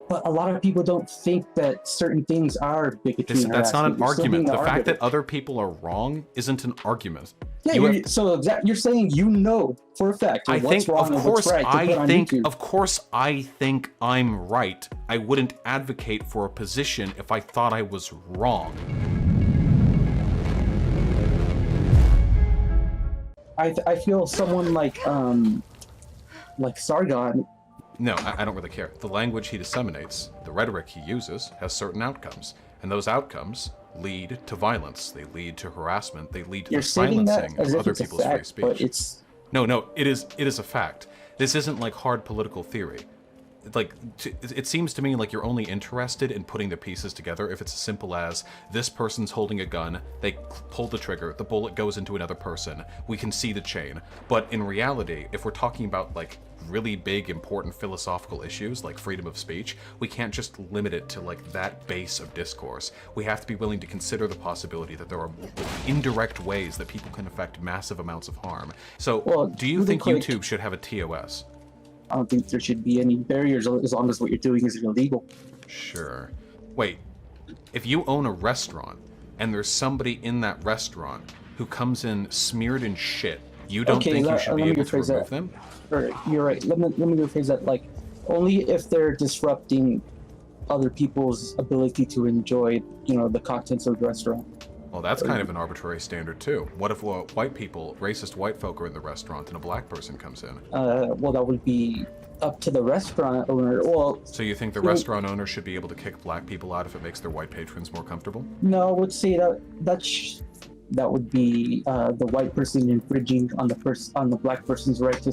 But a lot of people don't think that certain things are bigotry and That's not harassment. an You're still being argument. the The fact arbiter. that other people are wrong isn't an argument. Yeah, you're saying you know for a fact I what's think, wrong and what's right to put on YouTube. of course, I think I'm right. I wouldn't advocate for a position if I thought I was wrong. I feel someone like Sargon. No, I don't really care. The language he disseminates, the rhetoric he uses, has certain outcomes. And those outcomes lead to violence. They lead to harassment. They lead to the silencing of other people's free speech. But it's... No, it is a fact. This isn't like hard political theory. Like, it seems to me like you're only interested in putting the pieces together if it's as simple as this person's holding a gun, they pull the trigger, the bullet goes into another person, we can see the chain. But in reality, if we're talking about like really big, important philosophical issues like freedom of speech, we can't just limit it to like that base of discourse. We have to be willing to consider the possibility that there are indirect ways that people can affect massive amounts of harm. So, do you think YouTube should have a TOS? I don't think there should be any barriers as long as what you're doing is illegal. Sure. Wait, if you own a restaurant and there's somebody in that restaurant who comes in smeared in shit, you don't think you should be able to remove them? You're right. Let me rephrase that. Like, only if they're disrupting other people's ability to enjoy, the contents of the restaurant. Well, that's kind of an arbitrary standard too. What if racist white folk are in the restaurant and a black person comes in? Well, that would be up to the restaurant owner. Well, so you think the restaurant owner should be able to kick black people out if it makes their white patrons more comfortable? No, I would say that would be the white person infringing on the black person's right to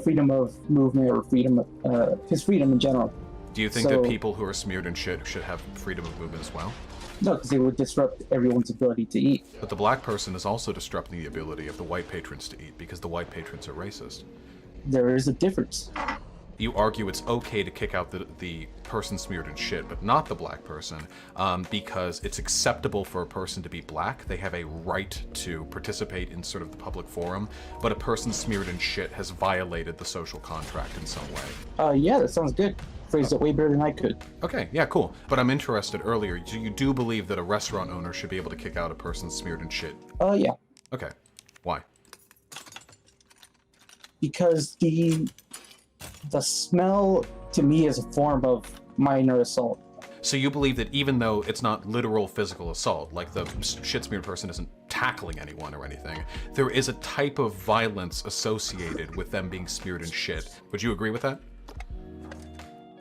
freedom of movement or his freedom in general. Do you think that people who are smeared in shit should have freedom of movement as well? No, because it would disrupt everyone's ability to eat. But the black person is also disrupting the ability of the white patrons to eat because the white patrons are racist. There is a difference. You argue it's okay to kick out the person smeared in shit, but not the black person, because it's acceptable for a person to be black. They have a right to participate in sort of the public forum, but a person smeared in shit has violated the social contract in some way. Yeah, that sounds good. Phrased it way better than I could. Okay, yeah, cool. But I'm interested earlier. You do believe that a restaurant owner should be able to kick out a person smeared in shit? Yeah. Okay. Why? Because the smell to me is a form of minor assault. So you believe that even though it's not literal physical assault, like the shit smeared person isn't tackling anyone or anything, there is a type of violence associated with them being smeared in shit. Would you agree with that?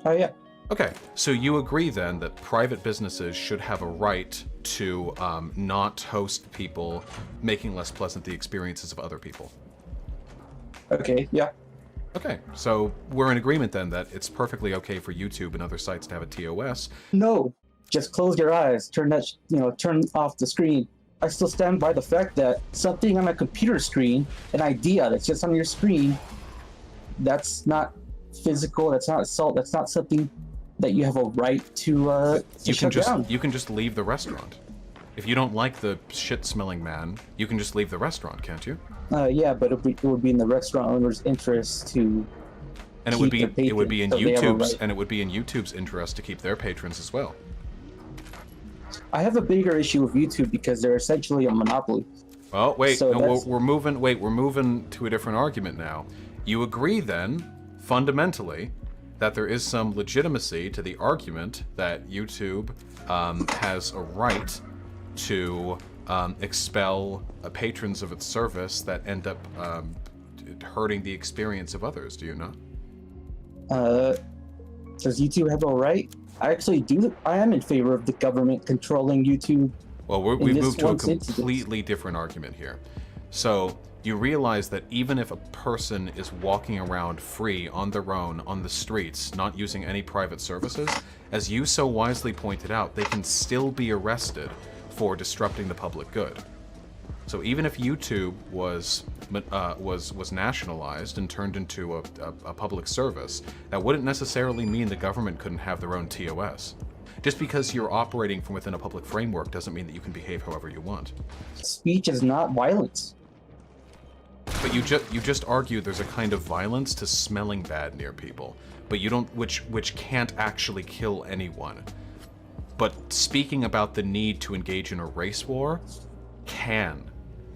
Oh, yeah. Okay, so you agree then that private businesses should have a right to not host people making less pleasant the experiences of other people? Okay, yeah. Okay, so we're in agreement then that it's perfectly okay for YouTube and other sites to have a TOS. No, just close your eyes, turn off the screen. I still stand by the fact that something on a computer screen, an idea that's just on your screen, that's not physical, that's not assault, that's not something that you have a right to shut down. You can just leave the restaurant. If you don't like the shit-smelling man, you can just leave the restaurant, can't you? Yeah, but it would be in the restaurant owner's interest to. And it would be in YouTube's interest to keep their patrons as well. I have a bigger issue with YouTube because they're essentially a monopoly. Well, wait, so no, we're moving to a different argument now. You agree then, fundamentally, that there is some legitimacy to the argument that YouTube has a right to expel patrons of its service that end up hurting the experience of others, do you not? Does YouTube have a right? I actually do. I am in favor of the government controlling YouTube. Well, we've moved to a completely different argument here. So you realize that even if a person is walking around free on their own on the streets, not using any private services, as you so wisely pointed out, they can still be arrested for disrupting the public good. So even if YouTube was nationalized and turned into a public service, that wouldn't necessarily mean the government couldn't have their own TOS. Just because you're operating from within a public framework doesn't mean that you can behave however you want. Speech is not violence. But you just argued there's a kind of violence to smelling bad near people, but you don't, which can't actually kill anyone. But speaking about the need to engage in a race war,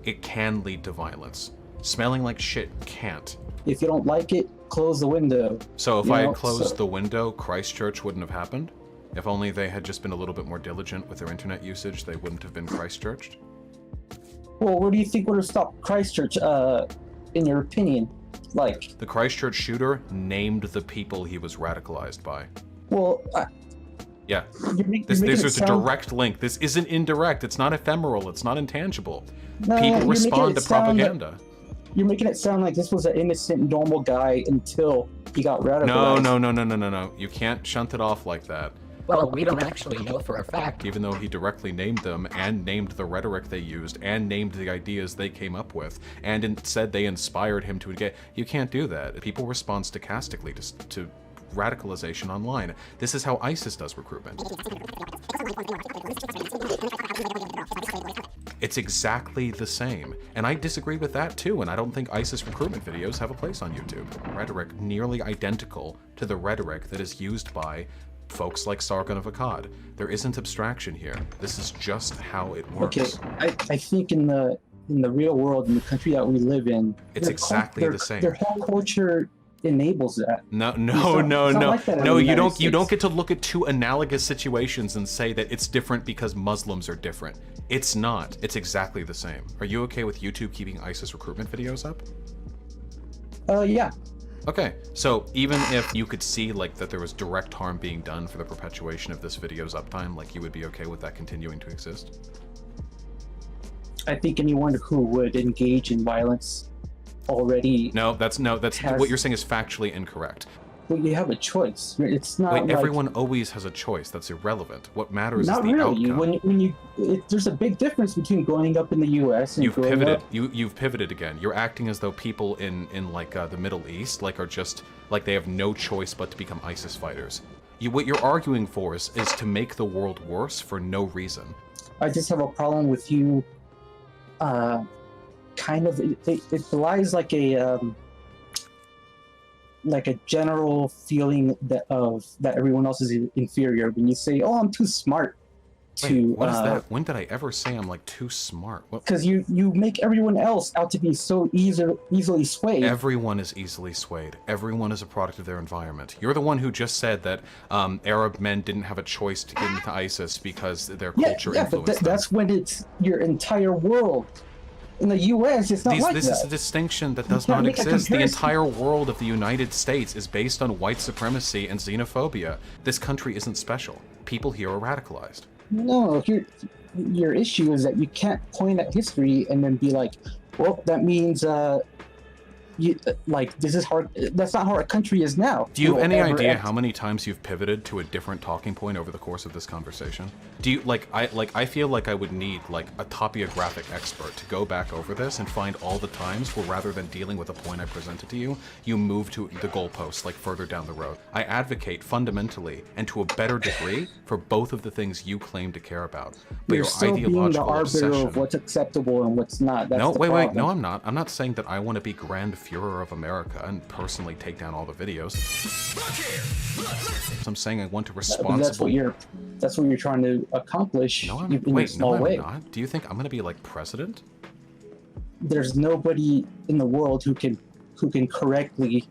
it can lead to violence. Smelling like shit can't. If you don't like it, close the window. So if I had closed the window, Christchurch wouldn't have happened? If only they had just been a little bit more diligent with their internet usage, they wouldn't have been Christchurched? Well, where do you think would have stopped Christchurch, in your opinion? Like... The Christchurch shooter named the people he was radicalized by. Well, yeah. There's a direct link. This isn't indirect. It's not ephemeral. It's not intangible. No, people respond to propaganda. You're making it sound like this was an innocent, normal guy until he got radicalized. No. You can't shunt it off like that. Well, we don't actually know for a fact. Even though he directly named them and named the rhetoric they used and named the ideas they came up with and said they inspired him to engage. You can't do that. People respond stochastically to radicalization online. This is how ISIS does recruitment. It's exactly the same. And I disagree with that too, and I don't think ISIS recruitment videos have a place on YouTube. Rhetoric nearly identical to the rhetoric that is used by folks like Sargon of Akkad. There isn't abstraction here. This is just how it works. Okay, I think in the real world, in the country that we live in, it's exactly the same. Their whole culture enables that. No. Like You don't get to look at two analogous situations and say that it's different because Muslims are different. It's not. It's exactly the same. Are you okay with YouTube keeping ISIS recruitment videos up? Yeah. Okay, so even if you could see like that there was direct harm being done for the perpetuation of this video's uptime, like you would be okay with that continuing to exist? I think anyone who would engage in violence already... That's what you're saying is factually incorrect. Well, you have a choice. It's not like... Everyone always has a choice. That's irrelevant. What matters is the really. outcome. There's a big difference between growing up in the U.S. and You've pivoted. You've pivoted again. You're acting as though people in like the Middle East are just like they have no choice but to become ISIS fighters. What you're arguing for is to make the world worse for no reason. I just have a problem with you. Kind of it belies like a general feeling that everyone else is inferior when you say, "Oh, I'm too smart." What is that? When did I ever say I'm like too smart? Because you make everyone else out to be so easily swayed. Everyone is easily swayed. Everyone is a product of their environment. You're the one who just said that Arab men didn't have a choice to get into ISIS because their culture influenced them. That's when it's your entire world. In the U.S., it's not like that. This is a distinction that does not exist. The entire world of the United States is based on white supremacy and xenophobia. This country isn't special. People here are radicalized. No, your issue is that you can't point at history and then be like, well, that means this is hard. That's not how our country is now. Do you have any idea how many times you've pivoted to a different talking point over the course of this conversation? Do you I feel like I would need like a topographic expert to go back over this and find all the times where rather than dealing with a point I presented to you, you move to the goalpost like further down the road. I advocate fundamentally and to a better degree for both of the things you claim to care about. But you're still being the arbiter of what's acceptable and what's not. That's wait, no, I'm not. I'm not saying that I want to be Grand Führer of America and personally take down all the videos. I'm saying I want to responsibly... That's what you're trying to accomplish. No, in a small way. Not. Do you think I'm going to be like president? There's nobody in the world who can correctly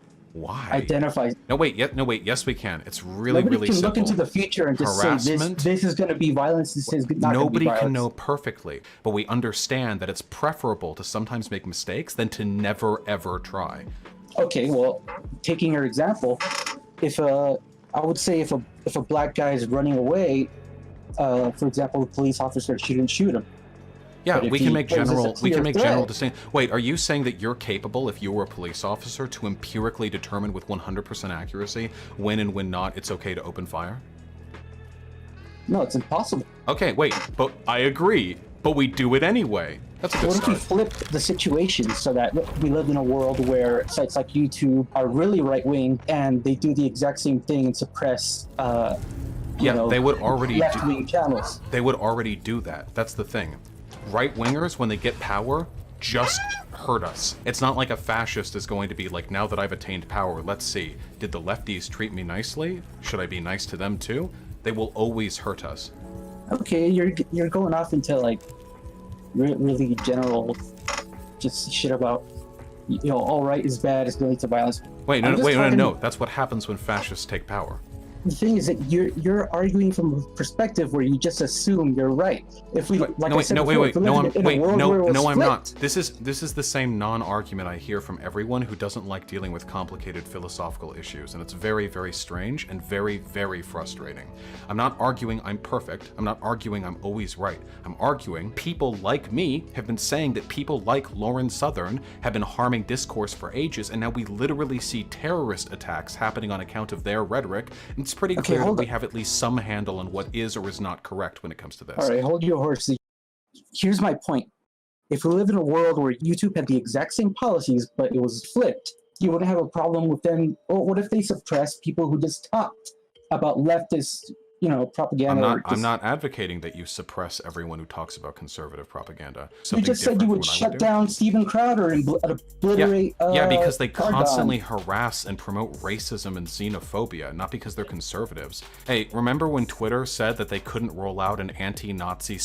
identify. No wait, yes we can. It's really Nobody really can simple. Look into the future and just say this is going to be violence. This is not Nobody going to be can know perfectly, but we understand that it's preferable to sometimes make mistakes than to never ever try. Okay, well, taking your example, I would say if a black guy is running away, for example, the police officer shouldn't shoot him. Yeah, we can make general distinction. Wait, are you saying that you're capable, if you were a police officer, to empirically determine with 100% accuracy when and when not it's okay to open fire? No, it's impossible. Okay, wait, but I agree, but we do it anyway. That's a good start. What if we flip the situation so that we live in a world where sites like YouTube are really right-wing and they do the exact same thing and suppress they would already left-wing channels. They would already do that. That's the thing. Right-wingers, when they get power, just hurt us. It's not like a fascist is going to be like, now that I've attained power, let's see, did the lefties treat me nicely? Should I be nice to them too? They will always hurt us. Okay, you're going off into like really general, just shit about, all right is bad, it's going to violence. Wait, no. That's what happens when fascists take power. The thing is that you're arguing from a perspective where you just assume you're right. If we, I'm not. This is the same non-argument I hear from everyone who doesn't like dealing with complicated philosophical issues, and it's very, very strange and very, very frustrating. I'm not arguing I'm perfect. I'm not arguing I'm always right. I'm arguing people like me have been saying that people like Lauren Southern have been harming discourse for ages, and now we literally see terrorist attacks happening on account of their rhetoric. It's pretty clear that we have at least some handle on what is or is not correct when it comes to this. All right, hold your horses. Here's my point. If we live in a world where YouTube had the exact same policies, but it was flipped, you wouldn't have a problem with them. Or what if they suppressed people who just talked about leftist, propaganda? I'm not advocating that you suppress everyone who talks about conservative propaganda. You just said you would shut down Steven Crowder and obliterate. Yeah, because they constantly harass and promote racism and xenophobia, not because they're conservatives. Hey, remember when Twitter said that they couldn't roll out an anti-Nazi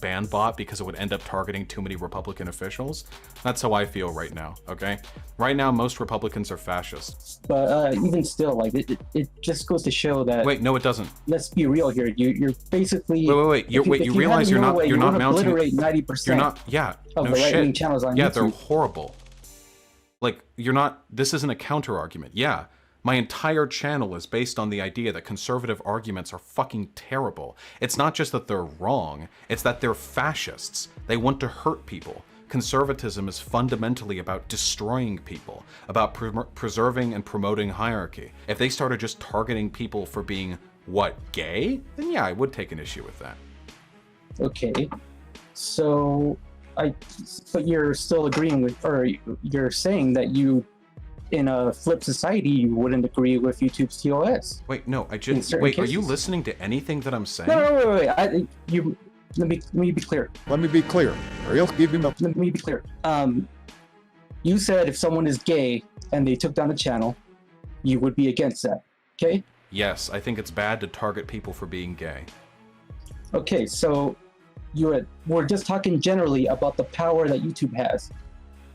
ban bot because it would end up targeting too many Republican officials? That's how I feel right now. Okay, right now most Republicans are fascists. But even still, it just goes to show that. Wait, no, it doesn't. Let's be real here. You're basically. Wait. You realize you're not mounting. Obliterate 90%. You're not. Yeah. Of no the shit. right-wing channels on yeah, YouTube. they're horrible. Like, you're not. This isn't a counter argument. Yeah. My entire channel is based on the idea that conservative arguments are fucking terrible. It's not just that they're wrong, it's that they're fascists. They want to hurt people. Conservatism is fundamentally about destroying people, about preserving and promoting hierarchy. If they started just targeting people for being, gay? Then yeah, I would take an issue with that. Okay. So, but you're still agreeing with, or you're saying that you, in a flip society, you wouldn't agree with YouTube's TOS. Wait, no, wait, are you listening to anything that I'm saying? No, wait. Let me be clear. Let me be clear. Let me be clear. You said if someone is gay and they took down the channel, you would be against that, okay? Yes, I think it's bad to target people for being gay. Okay, so we're just talking generally about the power that YouTube has.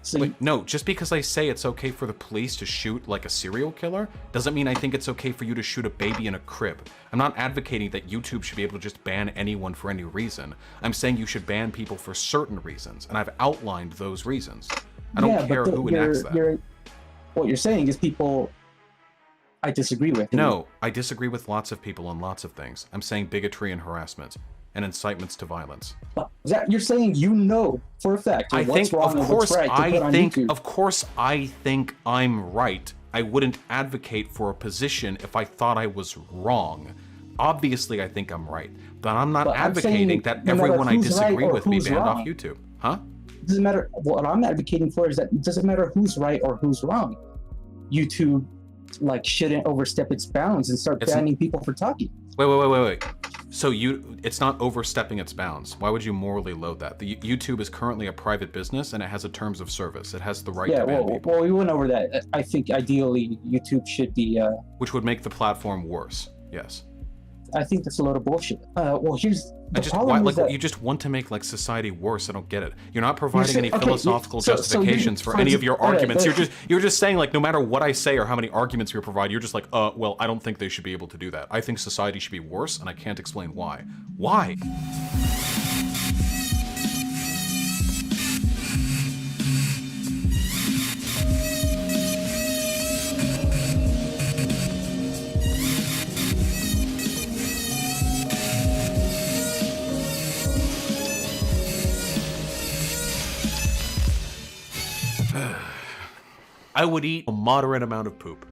So wait, no, just because I say it's okay for the police to shoot like a serial killer doesn't mean I think it's okay for you to shoot a baby in a crib. I'm not advocating that YouTube should be able to just ban anyone for any reason. I'm saying you should ban people for certain reasons, and I've outlined those reasons. I don't care who enacts that. What you're saying is people I disagree with. No, I disagree with lots of people on lots of things. I'm saying bigotry and harassment and incitements to violence. You're saying for a fact what's wrong and what's right to put on YouTube. Of course I think I'm right. I wouldn't advocate for a position if I thought I was wrong. Obviously I think I'm right, but I'm not advocating that everyone I disagree with be banned off YouTube. Huh? It doesn't matter. What I'm advocating for is that it doesn't matter who's right or who's wrong. YouTube shouldn't overstep its bounds and start banning people for talking. Wait. So it's not overstepping its bounds. Why would you morally load that? The YouTube is currently a private business and it has a terms of service. It has the right to ban people. Well, we went over that. I think ideally YouTube should be. Which would make the platform worse. Yes. I think that's a load of bullshit. Well, here's the problem. You just want to make society worse. I don't get it. You're not providing any philosophical justifications for any of your arguments. You're just saying no matter what I say or how many arguments we provide, you're just well, I don't think they should be able to do that. I think society should be worse, and I can't explain why. Why? I would eat a moderate amount of poop.